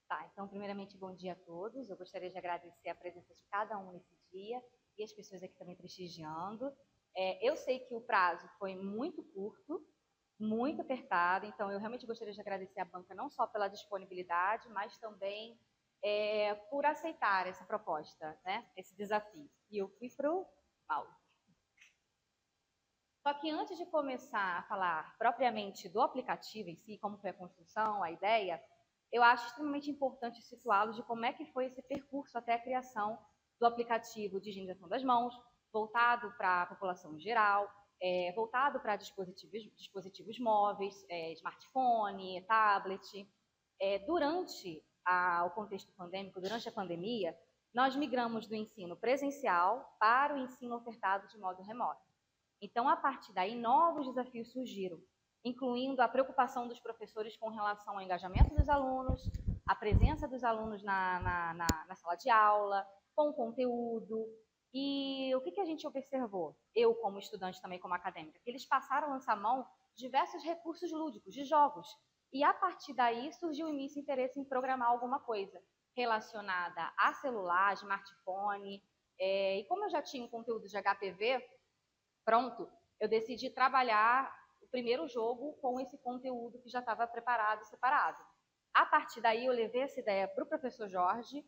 Tá, então, primeiramente, bom dia a todos. Eu gostaria de agradecer a presença de cada um nesse dia e as pessoas aqui também prestigiando. Eu sei que o prazo foi muito curto, muito apertado, então eu realmente gostaria de agradecer à banca não só pela disponibilidade, mas também por aceitar essa proposta, né, esse desafio. E eu fui para o mal. Só que antes de começar a falar propriamente do aplicativo em si, como foi a construção, a ideia, eu acho extremamente importante situá-los de como é que foi esse percurso até a criação do aplicativo de higienização das mãos, voltado para a população em geral, voltado para dispositivos móveis, smartphone, tablet. Durante o contexto pandêmico, durante a pandemia, nós migramos do ensino presencial para o ensino ofertado de modo remoto. Então, a partir daí, novos desafios surgiram, incluindo a preocupação dos professores com relação ao engajamento dos alunos, a presença dos alunos na sala de aula, com o conteúdo. E o que a gente observou? Eu, como estudante, também como acadêmica, que eles passaram a lançar mão de diversos recursos lúdicos, de jogos. E, a partir daí, surgiu o início interesse em programar alguma coisa relacionada a celular, smartphone. E como eu já tinha um conteúdo de HPV, pronto, eu decidi trabalhar o primeiro jogo com esse conteúdo que já estava preparado, separado. A partir daí, eu levei essa ideia para o professor Jorge,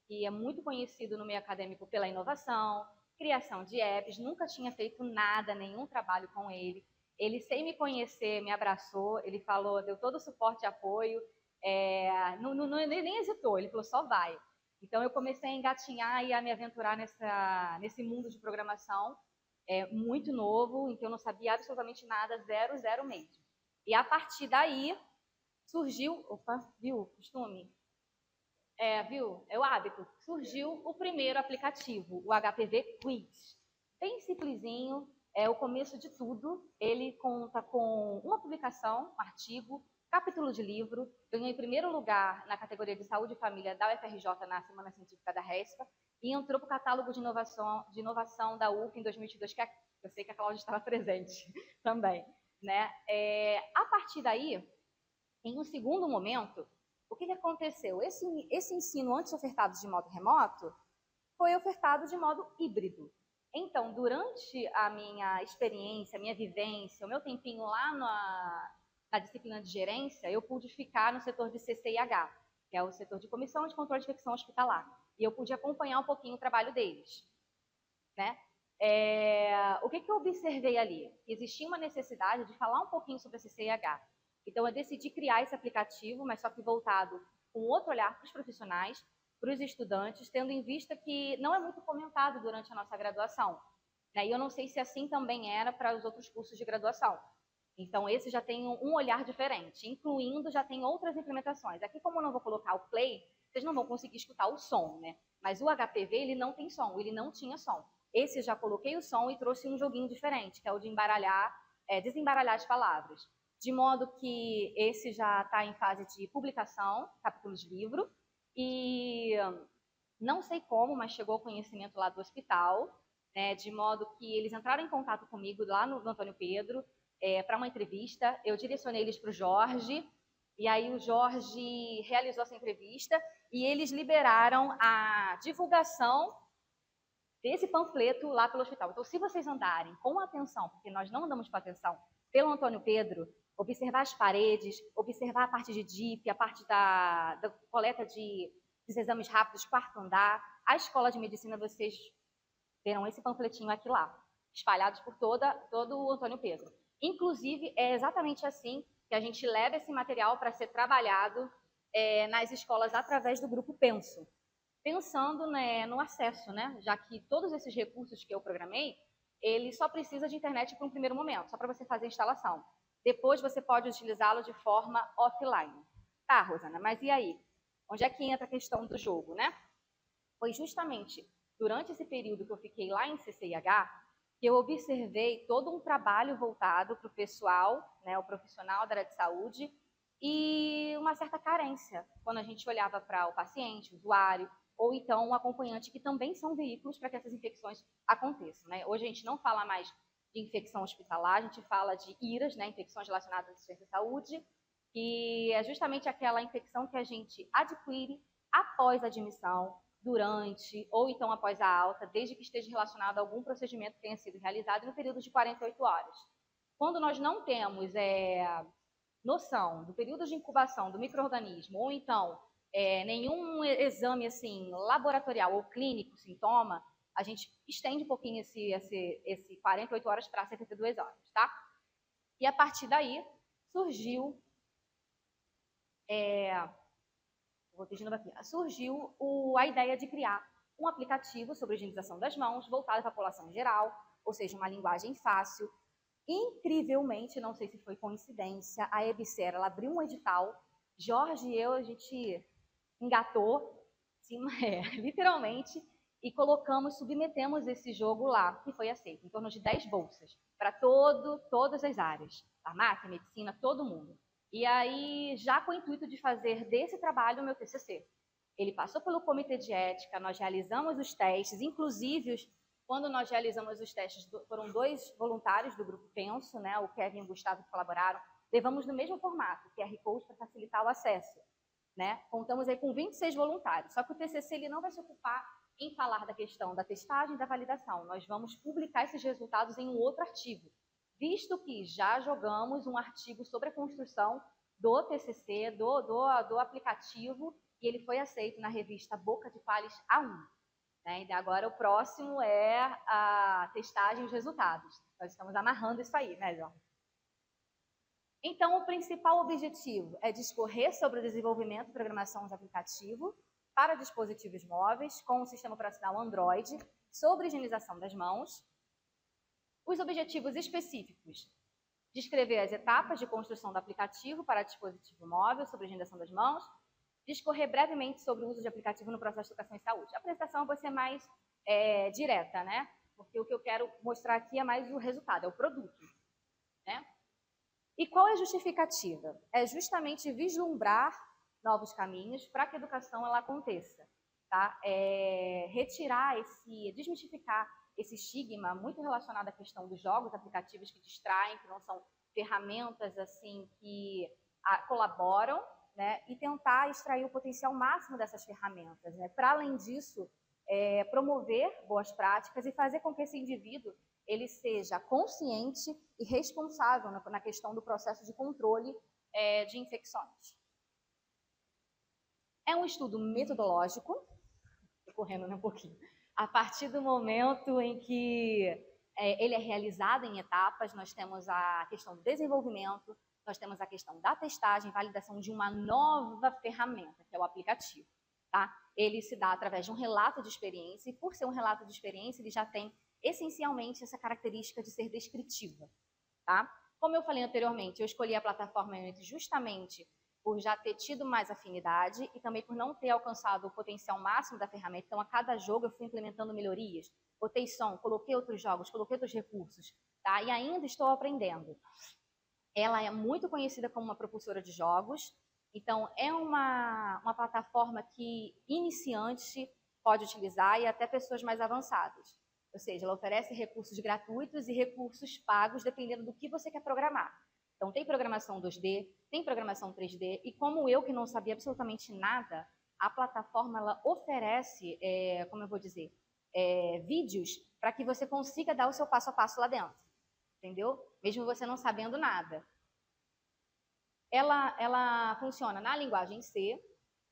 que é muito conhecido no meio acadêmico pela inovação, criação de apps, nunca tinha feito nada, nenhum trabalho com ele. Ele, sem me conhecer, me abraçou, ele falou, deu todo o suporte e apoio, nem hesitou, ele falou, só vai. Então, eu comecei a engatinhar e a me aventurar nesse mundo de programação, muito novo, então eu não sabia absolutamente nada, zero mesmo. E a partir daí surgiu, viu, costume? Viu? É o hábito. Surgiu o primeiro aplicativo, o HPV Quiz. Bem simplesinho, é o começo de tudo. Ele conta com uma publicação, um artigo, capítulo de livro. Ganhou em primeiro lugar na categoria de saúde e família da UFRJ na Semana Científica da RESPA e entrou para o catálogo de inovação da UF em 2022, que eu sei que a Cláudia estava presente também. Né? A partir daí, em um segundo momento, o que aconteceu? Esse ensino antes ofertado de modo remoto foi ofertado de modo híbrido. Então, durante a minha experiência, a minha vivência, o meu tempinho lá na disciplina de gerência, eu pude ficar no setor de CCIH, que é o setor de Comissão de Controle de Infecção Hospitalar, e eu pude acompanhar um pouquinho o trabalho deles. Né? O que eu observei ali? Existia uma necessidade de falar um pouquinho sobre a CCIH. Então, eu decidi criar esse aplicativo, mas só que voltado com outro olhar para os profissionais, para os estudantes, tendo em vista que não é muito comentado durante a nossa graduação. Né? E eu não sei se assim também era para os outros cursos de graduação. Então, esse já tem um olhar diferente, incluindo já tem outras implementações. Aqui, como eu não vou colocar o play, vocês não vão conseguir escutar o som, né? Mas o HPV, ele não tem som, ele não tinha som. Esse eu já coloquei o som e trouxe um joguinho diferente, que é o de desembaralhar as palavras. De modo que esse já está em fase de publicação, capítulos de livro, e não sei como, mas chegou ao conhecimento lá do hospital, né, de modo que eles entraram em contato comigo lá no Antônio Pedro, para uma entrevista. Eu direcionei eles para o Jorge, e aí o Jorge realizou essa entrevista, e eles liberaram a divulgação desse panfleto lá pelo hospital. Então, se vocês andarem com atenção, porque nós não andamos com atenção, pelo Antônio Pedro, observar as paredes, observar a parte de DIP, a parte da coleta dos exames rápidos, quarto andar, a escola de medicina, vocês verão esse panfletinho aqui lá, espalhados por todo o Antônio Pedro. Inclusive, é exatamente assim que a gente leva esse material para ser trabalhado nas escolas através do grupo Penso, pensando, né, no acesso, né, já que todos esses recursos que eu programei, ele só precisa de internet para um primeiro momento, só para você fazer a instalação. Depois você pode utilizá-lo de forma offline. Tá, Rosana, mas e aí? Onde é que entra a questão do jogo, né? Foi justamente durante esse período que eu fiquei lá em CCIH que eu observei todo um trabalho voltado para o pessoal, né, o profissional da área de saúde, e uma certa carência quando a gente olhava para o paciente, o usuário, ou então o acompanhante, que também são veículos para que essas infecções aconteçam. Né? Hoje a gente não fala mais de infecção hospitalar, a gente fala de IRAS, né, infecções relacionadas à assistência à saúde, que é justamente aquela infecção que a gente adquire após a admissão, durante ou então após a alta, desde que esteja relacionado a algum procedimento que tenha sido realizado no período de 48 horas. Quando nós não temos noção do período de incubação do micro-organismo, ou então nenhum exame assim laboratorial ou clínico, sintoma, a gente estende um pouquinho esse 48 horas para 72 horas, tá? E a partir daí surgiu a ideia de criar um aplicativo sobre higienização das mãos voltado para a população em geral, ou seja, uma linguagem fácil. Incrivelmente, não sei se foi coincidência, a EBSER, ela abriu um edital, Jorge e eu, a gente engatou, sim, literalmente, e submetemos esse jogo lá, que foi aceito, em torno de 10 bolsas, para todas as áreas, farmácia, medicina, todo mundo. E aí, já com o intuito de fazer desse trabalho o meu TCC. Ele passou pelo comitê de ética, nós realizamos os testes, inclusive, quando nós realizamos os testes, foram 2 voluntários do grupo Penso, né, o Kevin e o Gustavo que colaboraram, levamos no mesmo formato, QR Code para facilitar o acesso. Né? Contamos aí com 26 voluntários, só que o TCC ele não vai se ocupar em falar da questão da testagem e da validação, nós vamos publicar esses resultados em um outro artigo, visto que já jogamos um artigo sobre a construção do TCC, do aplicativo, e ele foi aceito na revista Boca de Palhas A1. Né? E agora o próximo é a testagem e os resultados. Nós estamos amarrando isso aí, né, João? Então, o principal objetivo é discorrer sobre o desenvolvimento e programação de aplicativo para dispositivos móveis com o sistema operacional Android, sobre higienização das mãos. Os objetivos específicos: descrever as etapas de construção do aplicativo para dispositivo móvel sobre higienização das mãos, discorrer brevemente sobre o uso de aplicativo no processo de educação e saúde. A apresentação vai ser mais direta, né? Porque o que eu quero mostrar aqui é mais o resultado, é o produto, né? E qual é a justificativa? É justamente vislumbrar novos caminhos para que a educação ela aconteça, tá? Desmistificar esse estigma muito relacionado à questão dos jogos aplicativos que distraem, que não são ferramentas assim que colaboram, né? E tentar extrair o potencial máximo dessas ferramentas, né? Para além disso, promover boas práticas e fazer com que esse indivíduo ele seja consciente e responsável na questão do processo de controle de infecções. É um estudo metodológico, estou correndo um pouquinho, a partir do momento em que ele é realizado em etapas, nós temos a questão do desenvolvimento, nós temos a questão da testagem, validação de uma nova ferramenta, que é o aplicativo. Tá? Ele se dá através de um relato de experiência, e por ser um relato de experiência, ele já tem essencialmente essa característica de ser descritiva. Tá? Como eu falei anteriormente, eu escolhi a plataforma Unity justamente por já ter tido mais afinidade e também por não ter alcançado o potencial máximo da ferramenta. Então, a cada jogo eu fui implementando melhorias, botei som, coloquei outros jogos, coloquei outros recursos, tá? E ainda estou aprendendo. Ela é muito conhecida como uma propulsora de jogos, então é uma plataforma que iniciante pode utilizar e até pessoas mais avançadas. Ou seja, ela oferece recursos gratuitos e recursos pagos, dependendo do que você quer programar. Então, tem programação 2D, tem programação 3D, e como eu, que não sabia absolutamente nada, a plataforma ela oferece, como eu vou dizer, vídeos para que você consiga dar o seu passo a passo lá dentro, entendeu? Mesmo você não sabendo nada. Ela funciona na linguagem C.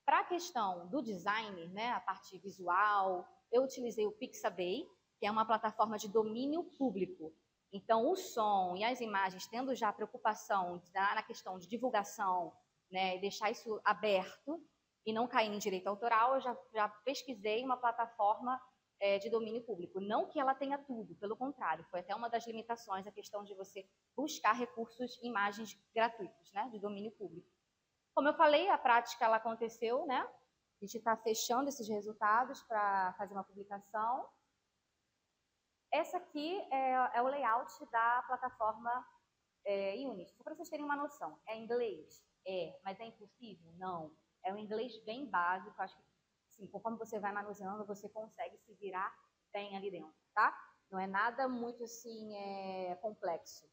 Para a questão do design, né, a parte visual, eu utilizei o Pixabay, que é uma plataforma de domínio público. Então, o som e as imagens, tendo já preocupação na questão de divulgação, né, deixar isso aberto e não cair em direito autoral, eu já pesquisei uma plataforma de domínio público. Não que ela tenha tudo, pelo contrário, foi até uma das limitações a questão de você buscar recursos, imagens gratuitos, né, de domínio público. Como eu falei, a prática ela aconteceu, né? A gente está fechando esses resultados para fazer uma publicação. Essa aqui é o layout da plataforma Unity. Só para vocês terem uma noção. É em inglês? Mas é impossível? Não. É um inglês bem básico. Acho que, assim, conforme você vai manuseando, você consegue se virar bem ali dentro, tá? Não é nada muito, assim, complexo.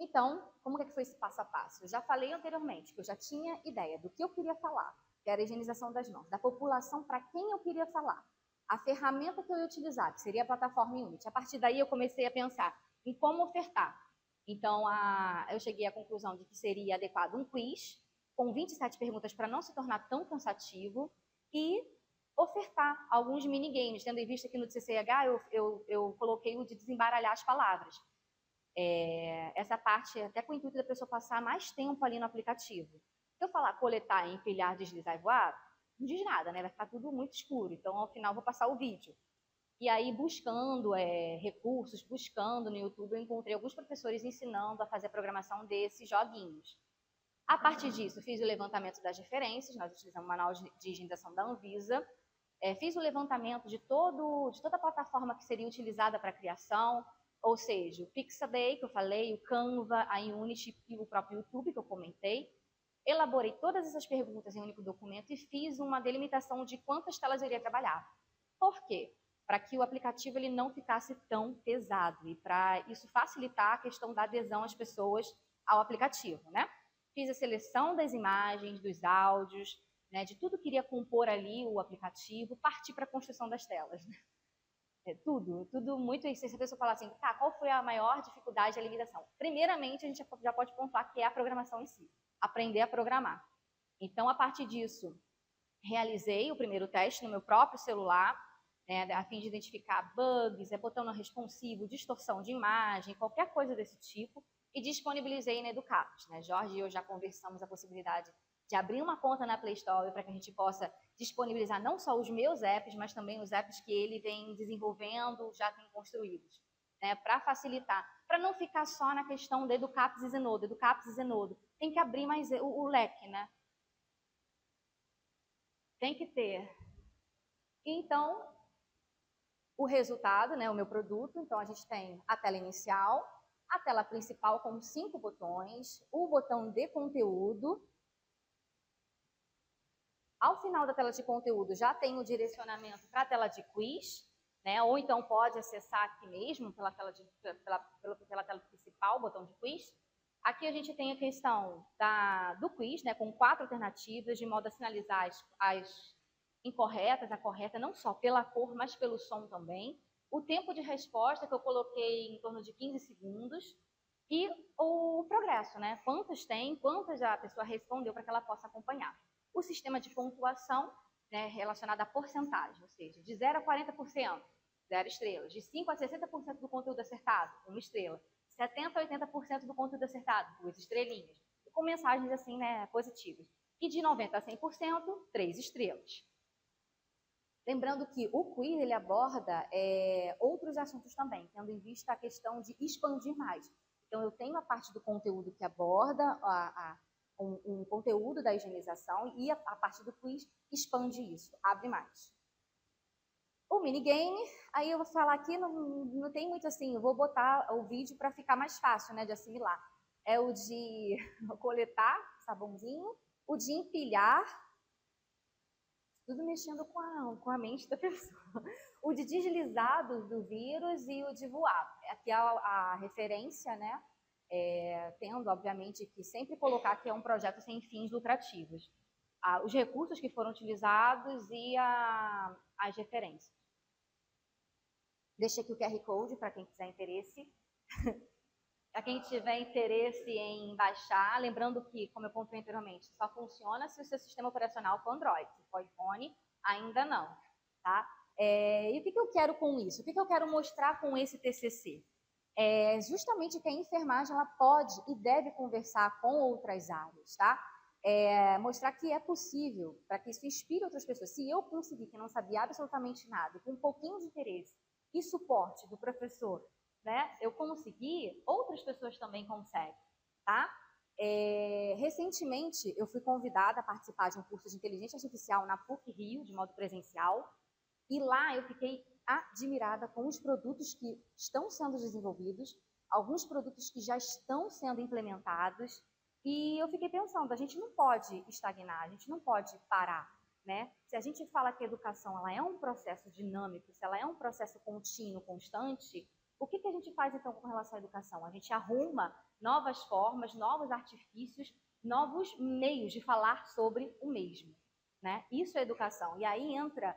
Então, como é que foi esse passo a passo? Eu já falei anteriormente que eu já tinha ideia do que eu queria falar, que era a higienização das mãos, da população para quem eu queria falar, a ferramenta que eu ia utilizar, que seria a plataforma Unity. A partir daí, eu comecei a pensar em como ofertar. Então, eu cheguei à conclusão de que seria adequado um quiz com 27 perguntas para não se tornar tão cansativo e ofertar alguns minigames, tendo em vista que no CCH eu coloquei o de desembaralhar as palavras. Essa parte até com o intuito da pessoa passar mais tempo ali no aplicativo. Se eu falar coletar, empilhar, deslizar e voar, não diz nada, né? Vai ficar tudo muito escuro. Então, ao final, vou passar o vídeo. E aí, buscando recursos, buscando no YouTube, eu encontrei alguns professores ensinando a fazer a programação desses joguinhos. A partir disso, fiz o levantamento das referências, nós utilizamos o manual de higienização da Anvisa, fiz o levantamento de toda a plataforma que seria utilizada para a criação, ou seja, o Pixabay, que eu falei, o Canva, a Unity e o próprio YouTube, que eu comentei. Elaborei todas essas perguntas em um único documento e fiz uma delimitação de quantas telas eu iria trabalhar. Por quê? Para que o aplicativo ele não ficasse tão pesado e para isso facilitar a questão da adesão às pessoas ao aplicativo, né? Fiz a seleção das imagens, dos áudios, né, de tudo que iria compor ali o aplicativo, partir para a construção das telas. Né? Tudo muito isso. Se a pessoa falar assim, tá, qual foi a maior dificuldade da limitação? Primeiramente, a gente já pode pontuar que é a programação em si, aprender a programar. Então, a partir disso, realizei o primeiro teste no meu próprio celular, né, a fim de identificar bugs, botão não responsivo, distorção de imagem, qualquer coisa desse tipo, e disponibilizei na Educados. Né? Jorge e eu já conversamos a possibilidade de abrir uma conta na Play Store para que a gente possa disponibilizar não só os meus apps, mas também os apps que ele vem desenvolvendo, já tem construídos, né? Para facilitar, para não ficar só na questão do Educaps e Zenodo, Educaps e Zenodo. Tem que abrir mais o leque, né? Tem que ter. Então, o resultado, né, o meu produto, então a gente tem a tela inicial, a tela principal com 5 botões, o botão de conteúdo. Ao final da tela de conteúdo já tem o direcionamento para a tela de quiz, né, ou então pode acessar aqui mesmo pela tela principal, o botão de quiz. Aqui a gente tem a questão do quiz, né, com 4 alternativas, de modo a sinalizar as incorretas, a correta, não só pela cor, mas pelo som também. O tempo de resposta, que eu coloquei em torno de 15 segundos. E o progresso, né? Quantas tem, quantas a pessoa respondeu para que ela possa acompanhar. O sistema de pontuação, né, relacionado à porcentagem, ou seja, de 0 a 40%, 0 estrelas. De 5 a 60% do conteúdo acertado, 1 estrela. 70 a 80% do conteúdo acertado, 2 estrelinhas. E com mensagens assim, né, positivas. E de 90 a 100%, 3 estrelas. Lembrando que o quiz ele aborda outros assuntos também, tendo em vista a questão de expandir mais. Então, eu tenho a parte do conteúdo que aborda um conteúdo da higienização e a parte do quiz expande isso, abre mais. O minigame, aí eu vou falar aqui, não tem muito assim, eu vou botar o vídeo para ficar mais fácil, né, de assimilar. É o de coletar sabãozinho, o de empilhar, tudo mexendo com a mente da pessoa. O de deslizar do vírus e o de voar. Aqui é a referência, né? Tendo, obviamente, que sempre colocar que é um projeto sem fins lucrativos. Os recursos que foram utilizados e as referências. Deixa aqui o QR Code para quem quiser interesse. Para quem tiver interesse em baixar, lembrando que, como eu pontuei anteriormente, só funciona se o seu sistema operacional for Android. Se for iPhone, ainda não. Tá? E o que eu quero com isso? O que eu quero mostrar com esse TCC? Justamente que a enfermagem ela pode e deve conversar com outras áreas, tá? Mostrar que é possível, para que isso inspire outras pessoas. Se eu conseguir, que não sabia absolutamente nada, com um pouquinho de interesse e suporte do professor, né, eu consegui, outras pessoas também conseguem, tá? Recentemente, eu fui convidada a participar de um curso de inteligência artificial na PUC Rio, de modo presencial, e lá eu fiquei admirada com os produtos que estão sendo desenvolvidos, alguns produtos que já estão sendo implementados, e eu fiquei pensando, a gente não pode estagnar, a gente não pode parar, né? Se a gente fala que a educação ela é um processo dinâmico, se ela é um processo contínuo, constante, o que a gente faz então com relação à educação? A gente arruma novas formas, novos artifícios, novos meios de falar sobre o mesmo, né? Isso é educação. E aí entra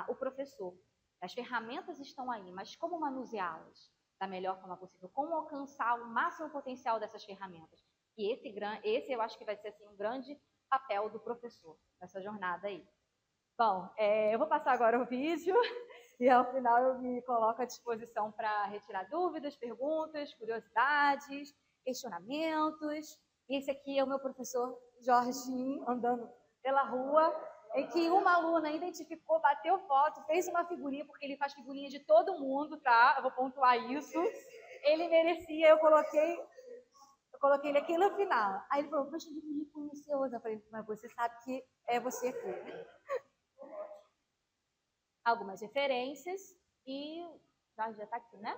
o professor. As ferramentas estão aí, mas como manuseá-las da melhor forma possível? Como alcançar o máximo potencial dessas ferramentas? E esse eu acho que vai ser assim, um grande papel do professor nessa jornada aí. Bom, eu vou passar agora o vídeo e ao final eu me coloco à disposição para retirar dúvidas, perguntas, curiosidades, questionamentos. Esse aqui é o meu professor Jorginho, andando pela rua, em que uma aluna identificou, bateu foto, fez uma figurinha, porque ele faz figurinha de todo mundo, tá? Eu vou pontuar isso. Ele merecia, eu coloquei ele aqui no final. Aí ele falou, poxa, que bonito conhecer hoje. Eu falei, mas você sabe que é você aqui. Algumas referências e... já está aqui, né?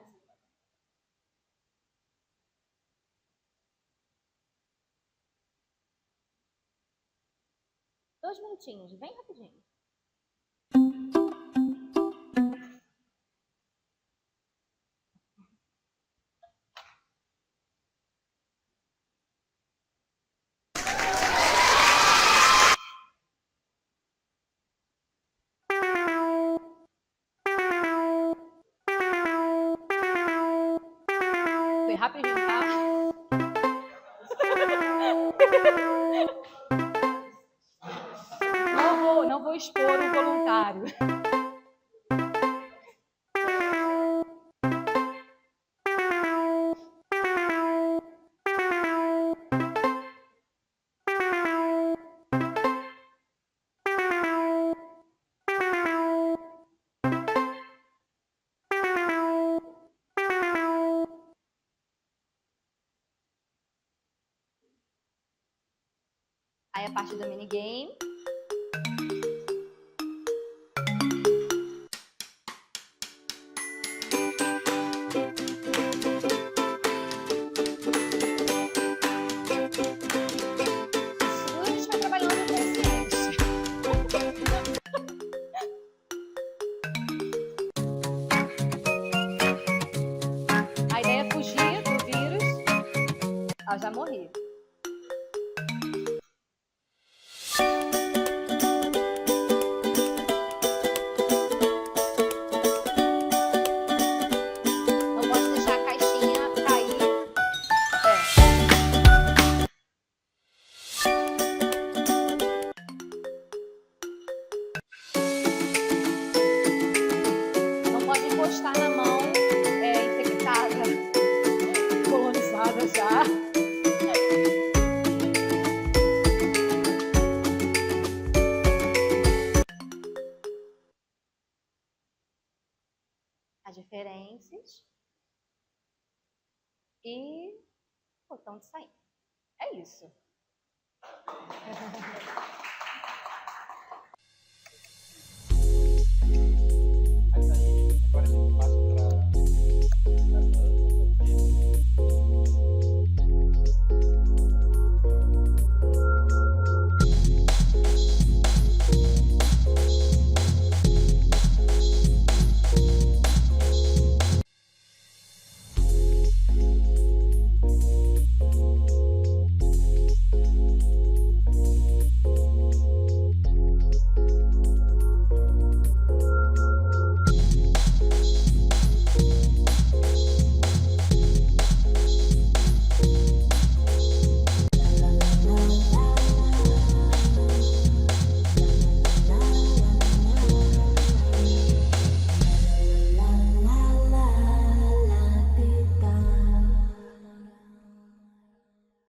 Dois minutinhos, bem rapidinho. Foi rapidinho, tá? Não vou expor o voluntário. Aí a parte do minigame. A gente vai trabalhando no consciente. A ideia é fugir do vírus. Ah, já morri. Encostar na mão infectada, colonizada já. As referências e botão de sair. É isso.